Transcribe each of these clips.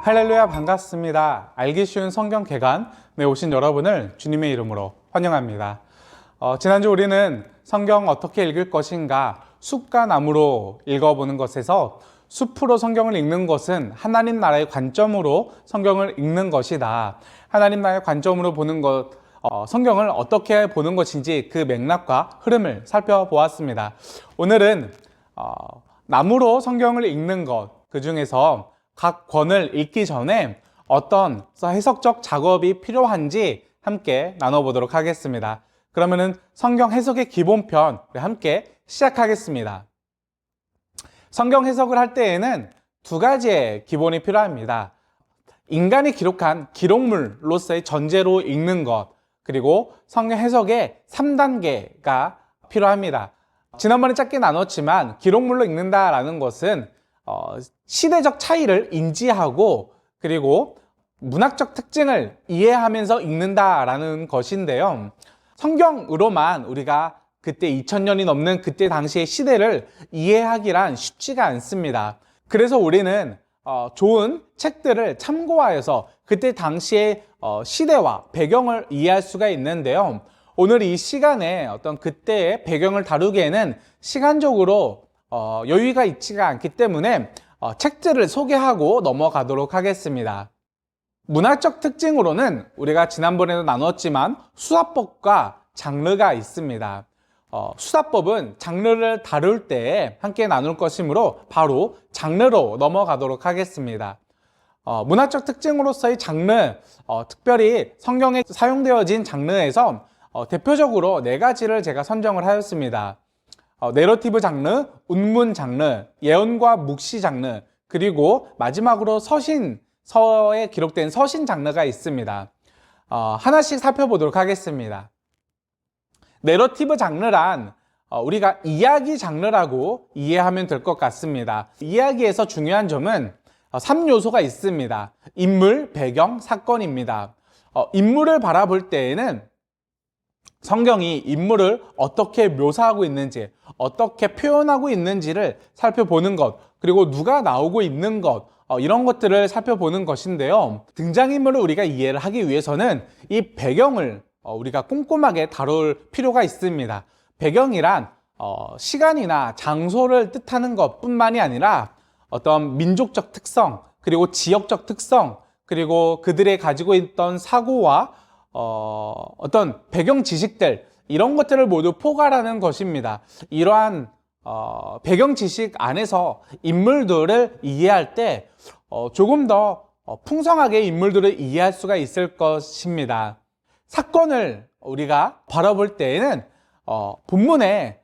할렐루야, 반갑습니다. 알기 쉬운 성경 개관에 오신 여러분을 주님의 이름으로 환영합니다. 지난주 우리는 성경 어떻게 읽을 것인가 숲과 나무로 읽어보는 것에서 숲으로 성경을 읽는 것은 하나님 나라의 관점으로 성경을 읽는 것이다. 하나님 나라의 관점으로 보는 것, 성경을 어떻게 보는 것인지 그 맥락과 흐름을 살펴보았습니다. 오늘은 나무로 성경을 읽는 것, 그 중에서 각 권을 읽기 전에 어떤 해석적 작업이 필요한지 함께 나눠보도록 하겠습니다. 그러면은 성경 해석의 기본편 함께 시작하겠습니다. 성경 해석을 할 때에는 두 가지의 기본이 필요합니다. 인간이 기록한 기록물로서의 전제로 읽는 것, 그리고 성경 해석의 3단계가 필요합니다. 지난번에 짧게 나눴지만 기록물로 읽는다라는 것은 시대적 차이를 인지하고 그리고 문학적 특징을 이해하면서 읽는다라는 것인데요. 성경으로만 우리가 그때 2000년이 넘는 그때 당시의 시대를 이해하기란 쉽지가 않습니다. 그래서 우리는 좋은 책들을 참고하여서 그때 당시의 시대와 배경을 이해할 수가 있는데요. 오늘 이 시간에 어떤 그때의 배경을 다루기에는 시간적으로 여유가 있지가 않기 때문에 책들을 소개하고 넘어가도록 하겠습니다. 문화적 특징으로는 우리가 지난번에도 나눴지만 수사법과 장르가 있습니다. 수사법은 장르를 다룰 때 함께 나눌 것이므로 바로 장르로 넘어가도록 하겠습니다. 문화적 특징으로서의 장르, 특별히 성경에 사용되어진 장르에서 대표적으로 4가지를 제가 선정을 하였습니다. 내러티브 장르, 운문 장르, 예언과 묵시 장르, 그리고 마지막으로 서신서에 기록된 서신 장르가 있습니다. 하나씩 살펴보도록 하겠습니다. 내러티브 장르란 우리가 이야기 장르라고 이해하면 될 것 같습니다. 이야기에서 중요한 점은 3요소가 있습니다. 인물, 배경, 사건입니다. 인물을 바라볼 때에는 성경이 인물을 어떻게 묘사하고 있는지, 어떻게 표현하고 있는지를 살펴보는 것, 그리고 누가 나오고 있는 것, 이런 것들을 살펴보는 것인데요. 등장인물을 우리가 이해를 하기 위해서는 이 배경을 우리가 꼼꼼하게 다룰 필요가 있습니다. 배경이란 시간이나 장소를 뜻하는 것뿐만이 아니라 어떤 민족적 특성, 그리고 지역적 특성, 그리고 그들의 가지고 있던 사고와 어떤 배경 지식들, 이런 것들을 모두 포괄하는 것입니다. 이러한 배경 지식 안에서 인물들을 이해할 때 조금 더 풍성하게 인물들을 이해할 수가 있을 것입니다. 사건을 우리가 바라볼 때에는 본문의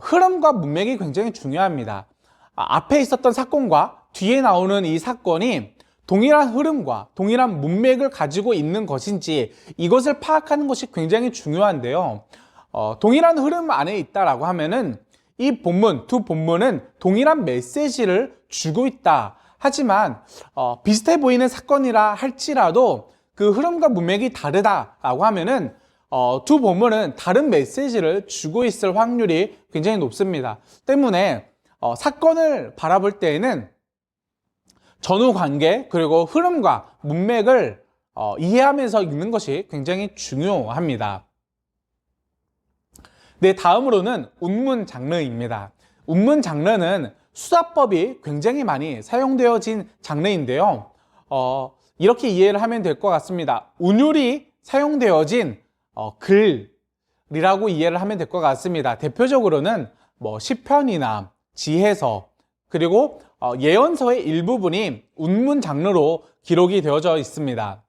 흐름과 문맥이 굉장히 중요합니다. 앞에 있었던 사건과 뒤에 나오는 이 사건이 동일한 흐름과 동일한 문맥을 가지고 있는 것인지 이것을 파악하는 것이 굉장히 중요한데요. 동일한 흐름 안에 있다라고 하면은 이 본문, 두 본문은 동일한 메시지를 주고 있다. 하지만 비슷해 보이는 사건이라 할지라도 그 흐름과 문맥이 다르다라고 하면은 두 본문은 다른 메시지를 주고 있을 확률이 굉장히 높습니다. 때문에 사건을 바라볼 때에는 전후 관계 그리고 흐름과 문맥을 이해하면서 읽는 것이 굉장히 중요합니다. 네, 다음으로는 운문 장르입니다. 운문 장르는 수사법이 굉장히 많이 사용되어진 장르인데요. 이렇게 이해를 하면 될 것 같습니다. 운율이 사용되어진 글이라고 이해를 하면 될 것 같습니다. 대표적으로는 시편이나 지혜서, 그리고 예언서의 일부분이 운문 장르로 기록이 되어져 있습니다.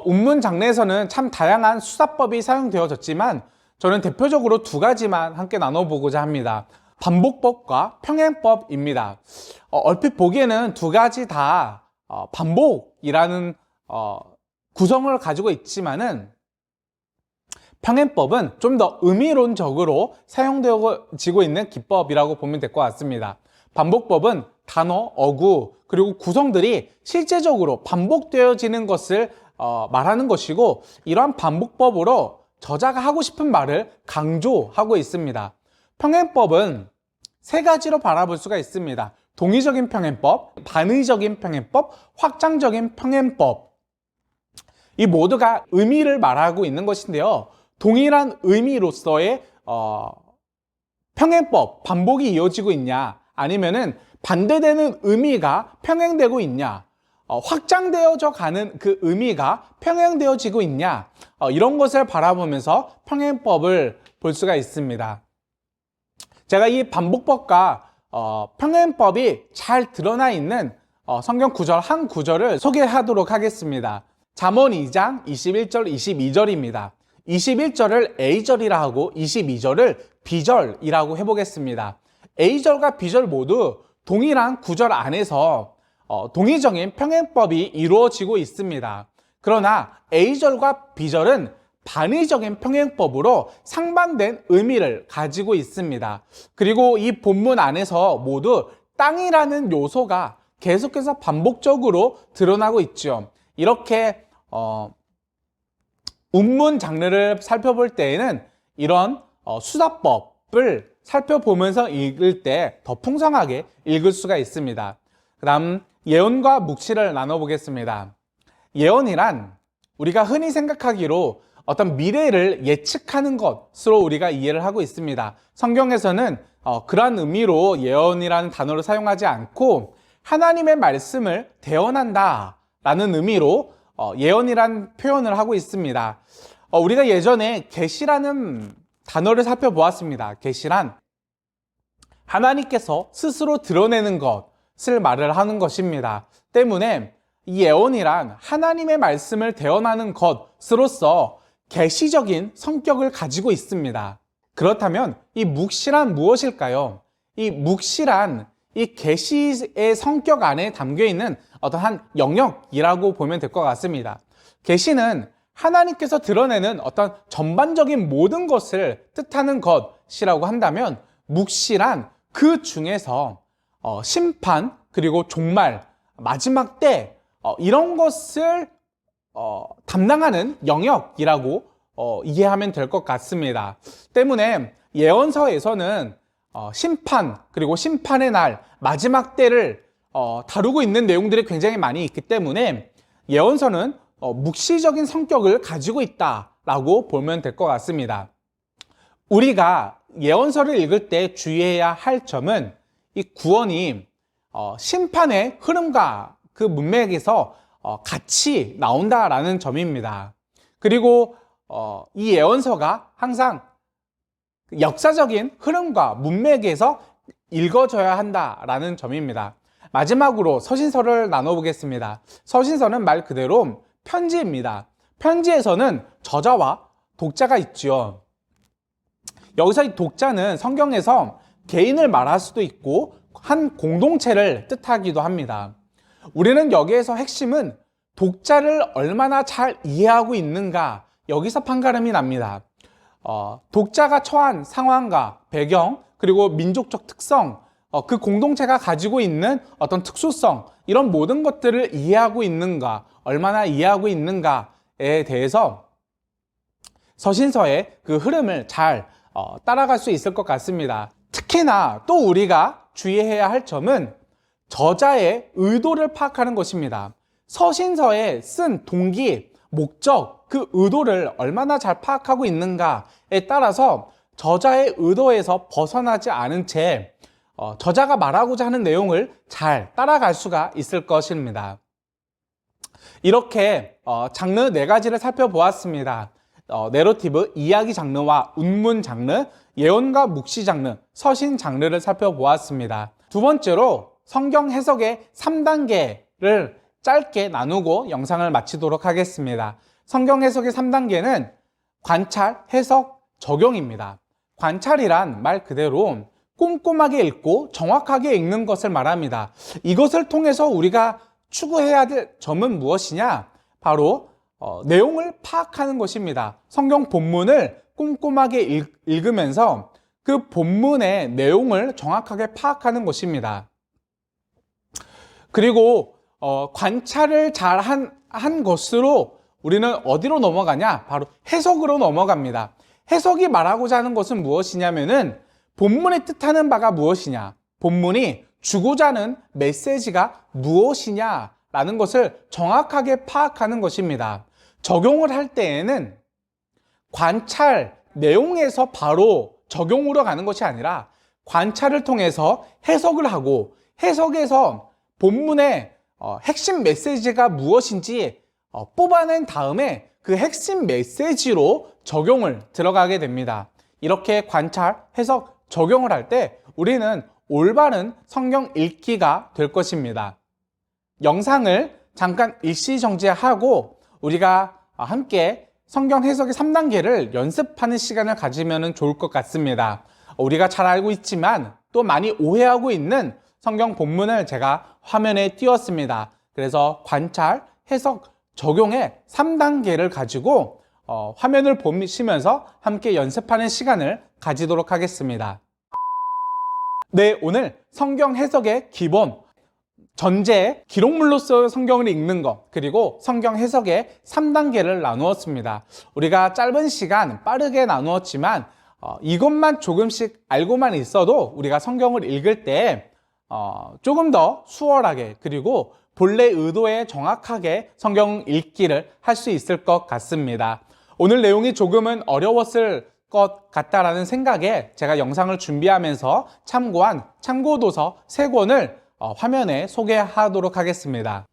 운문 장르에서는 참 다양한 수사법이 사용되어졌지만 저는 대표적으로 2가지만 함께 나눠보고자 합니다. 반복법과 평행법입니다. 얼핏 보기에는 2가지 다 반복이라는 구성을 가지고 있지만은 평행법은 좀 더 의미론적으로 사용되어지고 있는 기법이라고 보면 될 것 같습니다. 반복법은 단어, 어구, 그리고 구성들이 실제적으로 반복되어지는 것을 말하는 것이고, 이러한 반복법으로 저자가 하고 싶은 말을 강조하고 있습니다. 평행법은 3가지로 바라볼 수가 있습니다. 동의적인 평행법, 반의적인 평행법, 확장적인 평행법. 이 모두가 의미를 말하고 있는 것인데요. 동일한 의미로서의 평행법, 반복이 이어지고 있냐, 아니면은 반대되는 의미가 평행되고 있냐, 확장되어져 가는 그 의미가 평행되어지고 있냐, 이런 것을 바라보면서 평행법을 볼 수가 있습니다. 제가 이 반복법과 평행법이 잘 드러나 있는 성경 구절 한 구절을 소개하도록 하겠습니다. 잠언 2장 21절 22절입니다. 21절을 A절이라 하고 22절을 B절이라고 해보겠습니다. A절과 B절 모두 동일한 구절 안에서 동의적인 평행법이 이루어지고 있습니다. 그러나 A절과 B절은 반의적인 평행법으로 상반된 의미를 가지고 있습니다. 그리고 이 본문 안에서 모두 땅이라는 요소가 계속해서 반복적으로 드러나고 있죠. 이렇게 운문 장르를 살펴볼 때에는 이런 수사법을 살펴보면서 읽을 때 더 풍성하게 읽을 수가 있습니다. 그 다음 예언과 묵시를 나눠보겠습니다. 예언이란 우리가 흔히 생각하기로 어떤 미래를 예측하는 것으로 우리가 이해를 하고 있습니다. 성경에서는 그러한 의미로 예언이라는 단어를 사용하지 않고 하나님의 말씀을 대언한다 라는 의미로 예언이란 표현을 하고 있습니다. 우리가 예전에 계시라는 단어를 살펴보았습니다. 계시란 하나님께서 스스로 드러내는 것을 말을 하는 것입니다. 때문에 이 예언이란 하나님의 말씀을 대언하는 것으로서 계시적인 성격을 가지고 있습니다. 그렇다면 이 묵시란 무엇일까요? 이 묵시란 이 계시의 성격 안에 담겨 있는 어떠한 영역이라고 보면 될 것 같습니다. 계시는 하나님께서 드러내는 어떤 전반적인 모든 것을 뜻하는 것이라고 한다면 묵시란 그 중에서 심판 그리고 종말, 마지막 때 이런 것을 담당하는 영역이라고 이해하면 될 것 같습니다. 때문에 예언서에서는 심판 그리고 심판의 날, 마지막 때를 다루고 있는 내용들이 굉장히 많이 있기 때문에 예언서는 묵시적인 성격을 가지고 있다라고 보면 될 것 같습니다. 우리가 예언서를 읽을 때 주의해야 할 점은 이 구원이 심판의 흐름과 그 문맥에서 같이 나온다라는 점입니다. 그리고 이 예언서가 항상 역사적인 흐름과 문맥에서 읽어져야 한다라는 점입니다. 마지막으로 서신서를 나눠보겠습니다. 서신서는 말 그대로 편지입니다. 편지에서는 저자와 독자가 있죠. 여기서 이 독자는 성경에서 개인을 말할 수도 있고 한 공동체를 뜻하기도 합니다. 우리는 여기에서 핵심은 독자를 얼마나 잘 이해하고 있는가, 여기서 판가름이 납니다. 독자가 처한 상황과 배경, 그리고 민족적 특성, 그 공동체가 가지고 있는 어떤 특수성, 이런 모든 것들을 이해하고 있는가, 얼마나 이해하고 있는가에 대해서 서신서의 그 흐름을 잘 따라갈 수 있을 것 같습니다. 특히나 또 우리가 주의해야 할 점은 저자의 의도를 파악하는 것입니다. 서신서에 쓴 동기, 목적, 그 의도를 얼마나 잘 파악하고 있는가에 따라서 저자의 의도에서 벗어나지 않은 채 저자가 말하고자 하는 내용을 잘 따라갈 수가 있을 것입니다. 이렇게 장르 4가지를 살펴보았습니다. 내러티브, 이야기 장르와 운문 장르, 예언과 묵시 장르, 서신 장르를 살펴보았습니다. 두 번째로 성경 해석의 3단계를 짧게 나누고 영상을 마치도록 하겠습니다. 성경 해석의 3단계는 관찰, 해석, 적용입니다. 관찰이란 말 그대로 꼼꼼하게 읽고 정확하게 읽는 것을 말합니다. 이것을 통해서 우리가 추구해야 될 점은 무엇이냐? 바로 내용을 파악하는 것입니다. 성경 본문을 꼼꼼하게 읽으면서 그 본문의 내용을 정확하게 파악하는 것입니다. 그리고 관찰을 잘 한 것으로 우리는 어디로 넘어가냐? 바로 해석으로 넘어갑니다. 해석이 말하고자 하는 것은 무엇이냐면은 본문이 뜻하는 바가 무엇이냐? 본문이 주고자 하는 메시지가 무엇이냐라는 것을 정확하게 파악하는 것입니다. 적용을 할 때에는 관찰 내용에서 바로 적용으로 가는 것이 아니라 관찰을 통해서 해석을 하고 해석에서 본문의 핵심 메시지가 무엇인지 뽑아낸 다음에 그 핵심 메시지로 적용을 들어가게 됩니다. 이렇게 관찰, 해석, 적용을 할 때 우리는 올바른 성경 읽기가 될 것입니다. 영상을 잠깐 일시 정지하고 우리가 함께 성경 해석의 3단계를 연습하는 시간을 가지면 좋을 것 같습니다. 우리가 잘 알고 있지만 또 많이 오해하고 있는 성경 본문을 제가 화면에 띄웠습니다. 그래서 관찰, 해석, 적용의 3단계를 가지고 화면을 보시면서 함께 연습하는 시간을 가지도록 하겠습니다. 네, 오늘 성경 해석의 기본, 전제, 기록물로서 성경을 읽는 것, 그리고 성경 해석의 3단계를 나누었습니다. 우리가 짧은 시간 빠르게 나누었지만 이것만 조금씩 알고만 있어도 우리가 성경을 읽을 때 조금 더 수월하게 그리고 본래 의도에 정확하게 성경 읽기를 할 수 있을 것 같습니다. 오늘 내용이 조금은 어려웠을 것 같다라는 생각에 제가 영상을 준비하면서 참고한 참고도서 3권을 화면에 소개하도록 하겠습니다.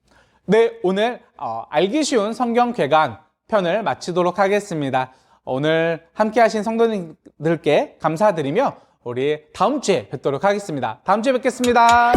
네, 오늘 알기 쉬운 성경 개관 편을 마치도록 하겠습니다. 오늘 함께 하신 성도님들께 감사드리며 우리 다음 주에 뵙도록 하겠습니다. 다음 주에 뵙겠습니다.